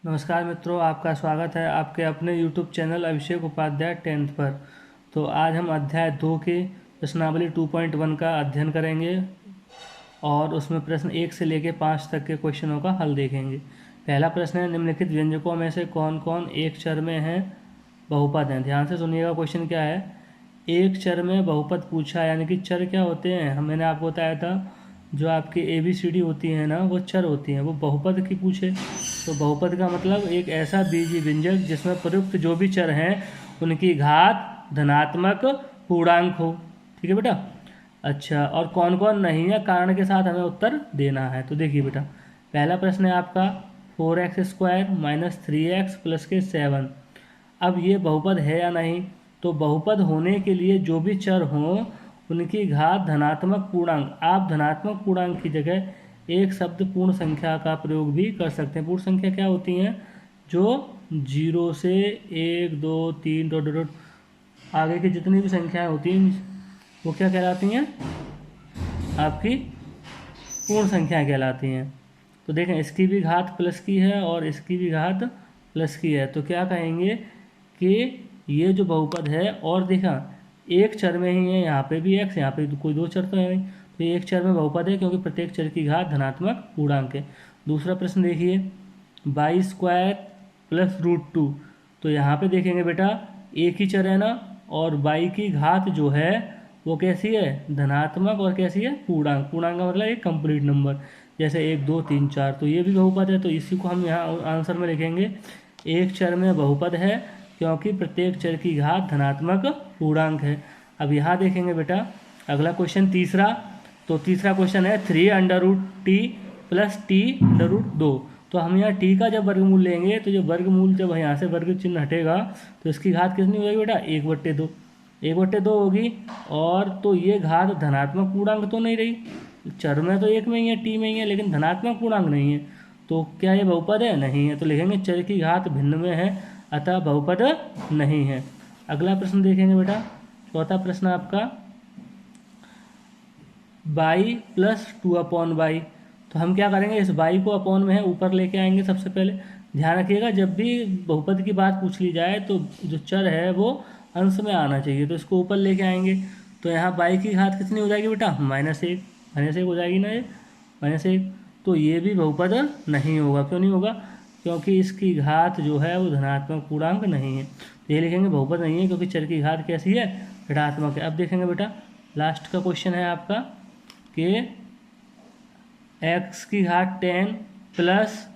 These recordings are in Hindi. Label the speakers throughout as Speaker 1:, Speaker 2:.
Speaker 1: नमस्कार मित्रों, आपका स्वागत है आपके अपने YouTube चैनल अभिषेक उपाध्याय 10th पर। तो आज हम अध्याय 2 के प्रश्नावली 2.1 का अध्ययन करेंगे और उसमें प्रश्न 1 से लेकर 5 तक के क्वेश्चनों का हल देखेंगे। पहला प्रश्न है, निम्नलिखित व्यंजकों में से कौन कौन एक चर में हैं बहुपद हैं। ध्यान से सुनिएगा, क्वेश्चन क्या है। एक चर में बहुपद पूछा, यानी कि चर क्या होते हैं, मैंने आपको बताया था जो आपकी ABCD होती है ना, वो चर होती हैं। वो बहुपद की पूछे तो बहुपद का मतलब एक ऐसा बीजीय व्यंजक जिसमें प्रयुक्त जो भी चर हैं उनकी घात धनात्मक पूर्णांक हो। ठीक है बेटा। अच्छा, और कौन कौन नहीं है कारण के साथ हमें उत्तर देना है। तो देखिए बेटा, पहला प्रश्न है आपका 4x² - 3x प्लस के 7। अब ये बहुपद है या नहीं, तो बहुपद होने के लिए जो भी चर हों उनकी घात धनात्मक पूर्णांक, आप धनात्मक पूर्णांक की जगह एक शब्द पूर्ण संख्या का प्रयोग भी कर सकते हैं। पूर्ण संख्या क्या होती हैं, जो 0 से 1 2 3 डॉट डॉट आगे की जितनी भी संख्याएं होती हैं वो क्या कहलाती हैं, आपकी पूर्ण संख्या कहलाती हैं। तो देखें, इसकी भी घात प्लस की है और इसकी भी घात प्लस की है, तो क्या कहेंगे कि ये जो बहुपद है, और देखा एक चर में ही है, यहाँ पे भी x, यहाँ पे कोई दो चर तो है नहीं, तो ये एक चर में बहुपद है क्योंकि प्रत्येक चर की घात धनात्मक पूर्णांक है। दूसरा प्रश्न देखिए, y² + √2। तो यहाँ पे देखेंगे बेटा, एक ही चर है ना, और y की घात जो है वो कैसी है, धनात्मक, और कैसी है, पूर्णांक। पूर्णांक का मतलब एक कंप्लीट नंबर, जैसे 1 2 3 4। तो ये भी बहुपद है, तो इसी को हम यहाँ आंसर में लिखेंगे एक चर में बहुपद है क्योंकि प्रत्येक चर की घात धनात्मक पूर्णांक है। अब यहाँ देखेंगे बेटा, अगला क्वेश्चन तीसरा। तो तीसरा क्वेश्चन है 3√t + t√2। तो हम यहाँ t का जब वर्गमूल लेंगे तो जो वर्गमूल, जब यहाँ से वर्ग चिन्ह हटेगा तो इसकी घात कितनी हो जाएगी बेटा, 1/2। 1/2 होगी, और तो ये घात धनात्मक पूर्णांक तो नहीं रही, चर में तो एक में ही है, टी में ही है, लेकिन धनात्मक पूर्णांक नहीं है, तो क्या ये बहुपद है, नहीं है। तो लिखेंगे चर की घात भिन्न में है, अतः बहुपद नहीं है। अगला प्रश्न देखेंगे बेटा, चौथा प्रश्न आपका y + 2/y। तो हम क्या करेंगे, इस y को अपॉन में है ऊपर लेके आएंगे। सबसे पहले ध्यान रखिएगा, जब भी बहुपद की बात पूछ ली जाए तो जो चर है वो अंश में आना चाहिए, तो इसको ऊपर लेके आएंगे। तो यहाँ y की घात कितनी हो जाएगी बेटा, -1 हो जाएगी ना, ये -1। तो ये भी बहुपद नहीं होगा। क्यों नहीं होगा, क्योंकि इसकी घात जो है वो धनात्मक पूर्णांक नहीं है। तो ये लिखेंगे बहुपद नहीं है क्योंकि चर की घात कैसी है, ऋणात्मक है। अब देखेंगे बेटा, लास्ट का क्वेश्चन है आपका कि x की घात 10 प्लस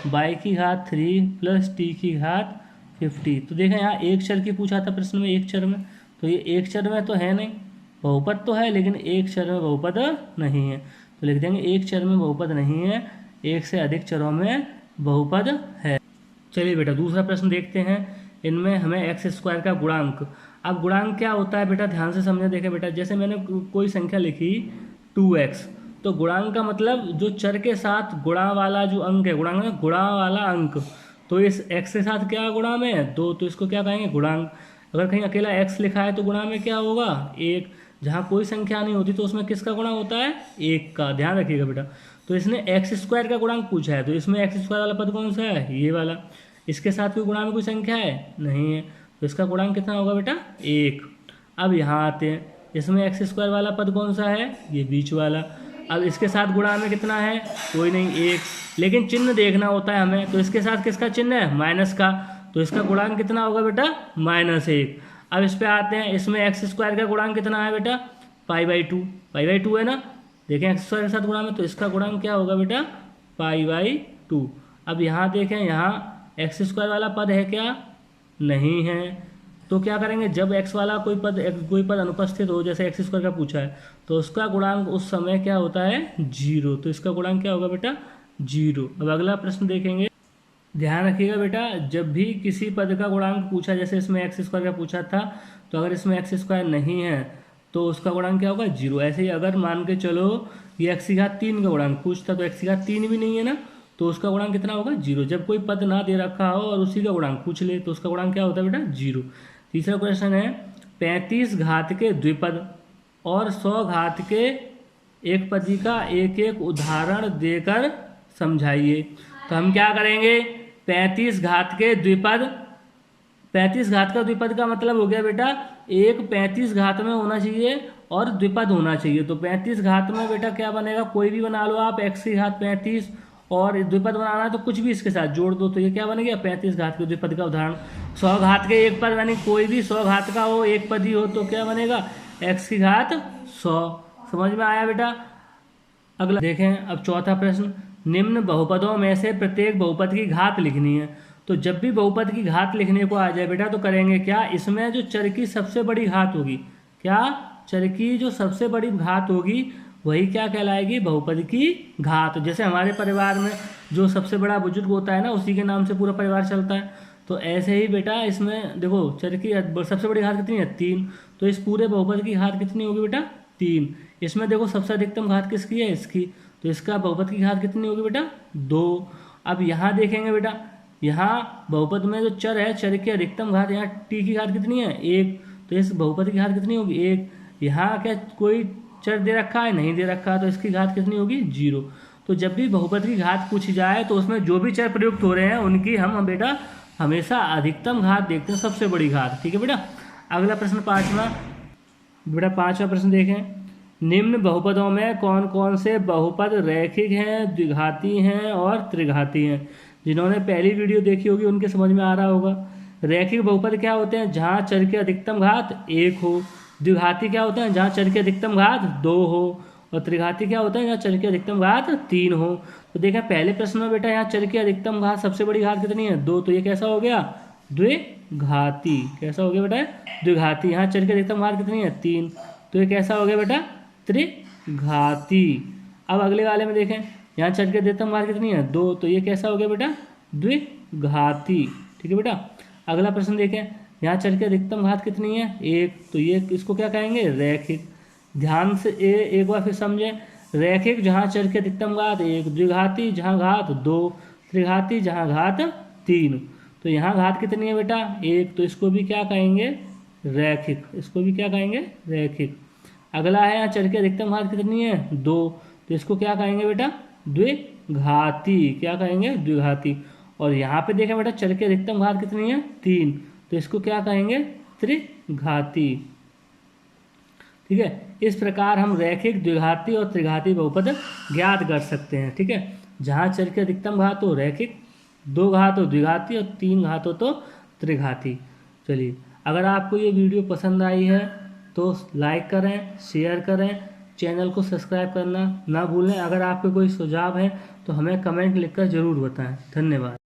Speaker 1: y की घात 3 प्लस t की घात 50। तो देखें, यहाँ एक चर की पूछा था प्रश्न में, एक चर में, तो ये एक चर में तो है नहीं, बहुपद तो है लेकिन एक चर में बहुपद नहीं है। तो लिख देंगे एक चर में बहुपद नहीं है, एक से अधिक चरों में बहुपद है। चलिए बेटा, दूसरा प्रश्न देखते हैं। इनमें हमें x² का गुणांक, अब गुणांक क्या होता है बेटा, ध्यान से समझे। देखें बेटा, जैसे मैंने कोई संख्या लिखी 2x, तो गुणांक का मतलब जो चर के साथ गुणा वाला जो अंक है, गुणांक में गुणा वाला अंक, तो इस x के साथ क्या गुणा में है, 2, तो इसको क्या कहेंगे, गुणांक। अगर कहीं अकेला x लिखा है तो गुणा में क्या होगा, 1। जहाँ कोई संख्या नहीं होती तो उसमें किसका गुणा होता है, 1 का। ध्यान रखिएगा बेटा। तो इसने x² का गुणांक पूछा है, तो इसमें x² वाला पद कौन सा है, ये वाला। इसके साथ कोई गुणा में कोई संख्या है, नहीं है, तो इसका गुणांक कितना होगा बेटा, 1। अब यहाँ आते हैं, इसमें x² वाला पद कौन सा है, ये बीच वाला। अब इसके साथ गुणा में कितना है, कोई नहीं, 1। लेकिन चिन्ह देखना होता है हमें, तो इसके साथ किसका चिन्ह है, माइनस का, तो इसका गुणांक कितना होगा बेटा, -1। अब इस पे आते हैं, इसमें x² का गुणांक कितना है बेटा, π/2 है ना। देखें x² के साथ गुणा में, तो इसका गुणांक क्या होगा बेटा, π/2। अब यहाँ देखें, यहाँ x² वाला पद है क्या, नहीं है। तो क्या करेंगे, जब x वाला कोई पद अनुपस्थित हो, जैसे x² का पूछा है, तो उसका गुणांक उस समय क्या होता है, 0। तो इसका गुणांक क्या होगा बेटा, 0। अब अगला प्रश्न देखेंगे। ध्यान रखिएगा बेटा, जब भी किसी पद का गुणांक पूछा, जैसे इसमें x² का पूछा था, तो अगर इसमें x² नहीं है तो उसका गुणांक क्या होगा, 0। ऐसे ही अगर मान के चलो ये x की घात 3 का गुणांक पूछता, तो x की घात 3 भी नहीं है ना, तो उसका गुणांक कितना होगा, 0। जब कोई पद ना दे रखा हो और उसी का गुणांक पूछ ले, तो उसका गुणांक क्या होता है बेटा, 0। तीसरा क्वेश्चन है, 35 घात के द्विपद और 100 घात के एक पदी का एक एक उदाहरण देकर समझाइए। तो हम क्या करेंगे, 35 घात के द्विपद, 35 घात का द्विपद का मतलब हो गया बेटा एक 35 घात में होना चाहिए और द्विपद होना चाहिए। तो 35 घात में बेटा क्या बनेगा, कोई भी बना लो आप, x की घात 35 और द्विपद बनाना है तो कुछ भी इसके साथ जोड़ दो, तो ये क्या बनेगा 35 घात के द्विपद का उदाहरण। 100 घात के एक पद, यानी कोई भी 100 घात का हो, एक पद ही हो, तो क्या बनेगा x की घात 100। समझ में आया बेटा। अगला देखें अब चौथा प्रश्न, निम्न बहुपदों में से प्रत्येक बहुपद की घात लिखनी है। तो जब भी बहुपद की घात लिखने को आ जाए बेटा तो करेंगे क्या, इसमें जो चर की सबसे बड़ी घात होगी, क्या चर की जो सबसे बड़ी घात होगी वही क्या कहलाएगी, बहुपद की घात। जैसे हमारे परिवार में जो सबसे बड़ा बुजुर्ग होता है ना, उसी के नाम से पूरा परिवार चलता है। तो ऐसे ही बेटा इसमें देखो चर की सबसे बड़ी घात कितनी है 3, तो इस पूरे बहुपद की घात कितनी होगी बेटा 3। इसमें देखो सबसे अधिकतम घात किसकी है, इसकी, तो इसका बहुपद की घात कितनी होगी बेटा 2। अब यहाँ देखेंगे बेटा, यहाँ बहुपद में जो चर है, चर की अधिकतम घात, यहाँ टी की घात कितनी है 1, तो इस बहुपद की घात कितनी होगी 1। यहाँ क्या कोई चर दे रखा है, नहीं दे रखा है, तो इसकी घात कितनी होगी 0। तो जब भी बहुपद की घात पूछी जाए तो उसमें जो भी चर प्रयुक्त हो रहे हैं उनकी हम बेटा हमेशा अधिकतम घात देखते हैं, सबसे बड़ी घात। ठीक है बेटा। अगला प्रश्न पांचवा प्रश्न देखें, निम्न बहुपदों में कौन कौन से बहुपद रैखिक हैं, द्विघाती हैं और त्रिघाती हैं। जिन्होंने पहली वीडियो देखी होगी उनके समझ में आ रहा होगा। रैखिक बहुपद क्या होते हैं, जहाँ चर की अधिकतम घात 1 हो। द्विघाती क्या होते हैं, जहाँ चर की अधिकतम घात 2 हो। और त्रिघाती क्या होता है, जहाँ चर की अधिकतम घात 3 हो। तो देखा पहले प्रश्न में बेटा यहाँ चर की अधिकतम घात सबसे बड़ी घात कितनी है 2, तो ये कैसा हो गया द्विघाती। कैसा हो गया बेटा द्विघाती। यहाँ चर की अधिकतम घात कितनी है 3, तो ये कैसा हो गया बेटा त्रिघाती। अब अगले वाले में देखें, यहाँ चर की अधिकतम घात कितनी है 2, तो ये कैसा हो गया बेटा द्विघाती। ठीक है बेटा। अगला प्रश्न देखें, यहाँ चर की अधिकतम घात कितनी है 1, तो ये इसको क्या कहेंगे रैखिक। ध्यान से एक बार फिर समझें, रैखिक जहाँ चर की अधिकतम घात 1, द्विघाती जहाँ घात 2, त्रिघाती जहाँ घात 3। तो यहाँ घात कितनी है बेटा 1, तो इसको भी क्या कहेंगे रैखिक। इसको भी क्या कहेंगे रैखिक। अगला है यहाँ चर की अधिकतम घात कितनी है 2, तो इसको क्या कहेंगे बेटा द्विघाती। क्या कहेंगे द्विघाती। और यहाँ पे देखें बेटा चर की अधिकतम घात कितनी है 3, तो इसको क्या कहेंगे त्रिघाती। ठीक है। इस प्रकार हम रैखिक, द्विघाती और त्रिघाती बहुपद ज्ञात कर सकते हैं। ठीक है। जहाँ चर की अधिकतम घात हो रैखिक, 2 घात हो द्विघाती और 3 घात हो तो त्रिघाती। चलिए, अगर आपको ये वीडियो पसंद आई है तो लाइक करें, शेयर करें, चैनल को सब्सक्राइब करना ना भूलें। अगर आपके कोई सुझाव है तो हमें कमेंट लिखकर ज़रूर बताएं। धन्यवाद।